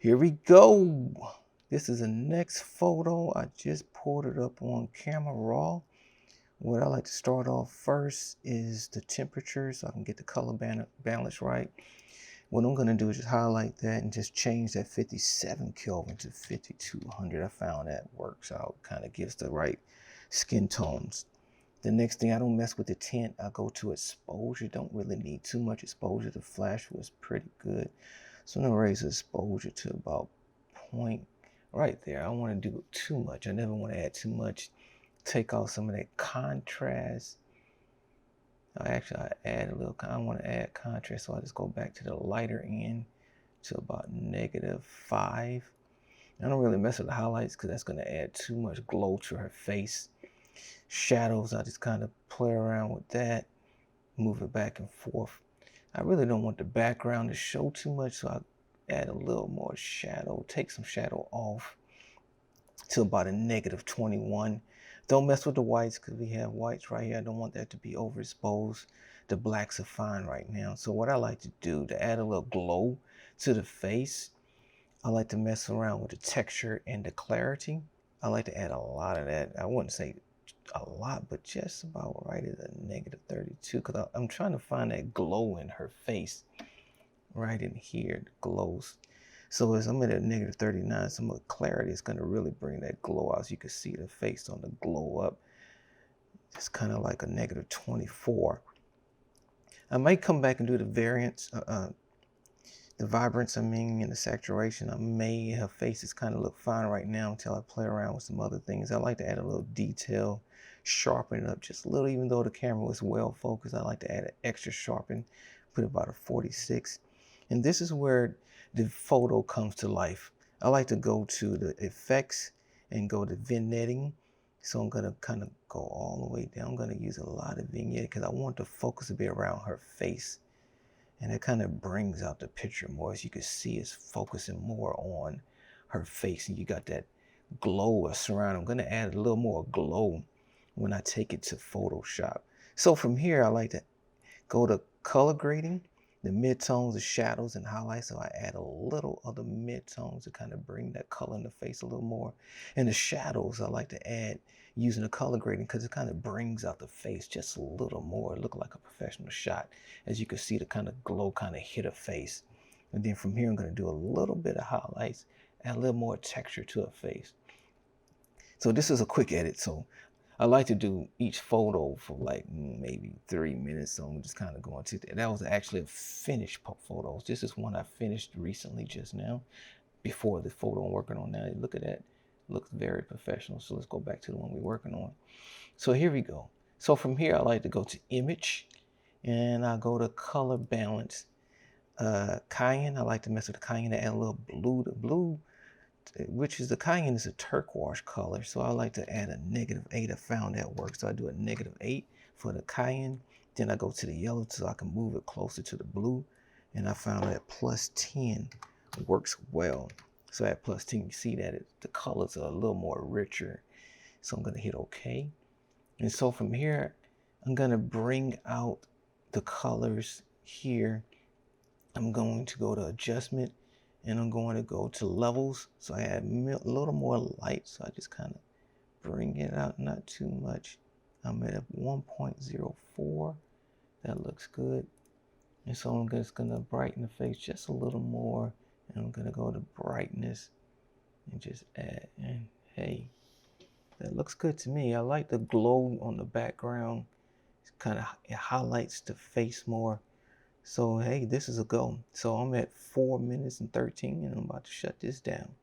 Here we go. This is the next photo. I just pulled it up on camera raw. What I like to start off first is the temperature so I can get the color balance right. What I'm going to do is just highlight that and just change that 57 Kelvin to 5200. I found that works out, kind of gives the right skin tones. The next thing, I don't mess with the tint. I go to exposure. Don't really need too much exposure. The flash was pretty good. So I'm going to raise the exposure to about point right there. I don't want to do too much. I never want to add too much. Take off some of that contrast. I add a little, I want to add contrast, so I just go back to the lighter end to about -5. I don't really mess with the highlights because that's going to add too much glow to her face. Shadows, I just kind of play around with that, move it back and forth. I really don't want the background to show too much, so I add a little more shadow, take some shadow off to about a -21. Don't mess with the whites because we have whites right here. I don't want that to be overexposed. The blacks are fine right now. So what I like to do to add a little glow to the face, I like to mess around with the texture and the clarity. I like to add a lot of that. I wouldn't say a lot, but just about right at a -32 because I'm trying to find that glow in her face right in here, the glows. So as I'm at a -39, some of the clarity is going to really bring that glow out. So you can see the face on the glow up. It's kind of like a -24. I might come back and do the variance, the vibrance, and the saturation. Her face is kind of look fine right now until I play around with some other things. I like to add a little detail, sharpen it up just a little, even though the camera was well focused. I like to add an extra sharpen, put about a 46. And this is where the photo comes to life. I like to go to the effects and go to vignetting. So I'm gonna kind of go all the way down. I'm gonna use a lot of vignette because I want the focus to be around her face. And it kind of brings out the picture more. As you can see, it's focusing more on her face. And you got that glow surround. I'm gonna add a little more glow when I take it to Photoshop. So from here, I like to go to color grading, the midtones, the shadows, and highlights. So I add a little of the midtones to kind of bring that color in the face a little more. And the shadows, I like to add using the color grading because it kind of brings out the face just a little more. It look like a professional shot. As you can see, the kind of glow kind of hit her face. And then from here, I'm going to do a little bit of highlights, add a little more texture to her face. So this is a quick edit. So I like to do each photo for like maybe 3 minutes. So I'm just kind of going to that. That was actually a finished photo. This is one I finished recently just now before the photo I'm working on now. Look at that. Looks very professional. So let's go back to the one we're working on. So here we go. So from here, I like to go to image and I go to color balance. Cayenne, I like to mess with the cayenne and add a little blue. The blue, which is the cayenne, is a turquoise color. So I like to add a -8. I found that works. So I do a -8 for the cayenne. Then I go to the yellow so I can move it closer to the blue. And I found that +10 works well. So at +10, you see that the colors are a little more richer. So I'm going to hit OK. And so from here, I'm going to bring out the colors here. I'm going to go to adjustment and I'm going to go to levels. So I add a little more light. So I just kind of bring it out, not too much. I'm at a 1.04. That looks good. And so I'm just going to brighten the face just a little more. And I'm going to go to brightness and just add. And hey, that looks good to me. I like the glow on the background. It highlights the face more. So hey, this is a go. So I'm at 4 minutes and 13 and I'm about to shut this down.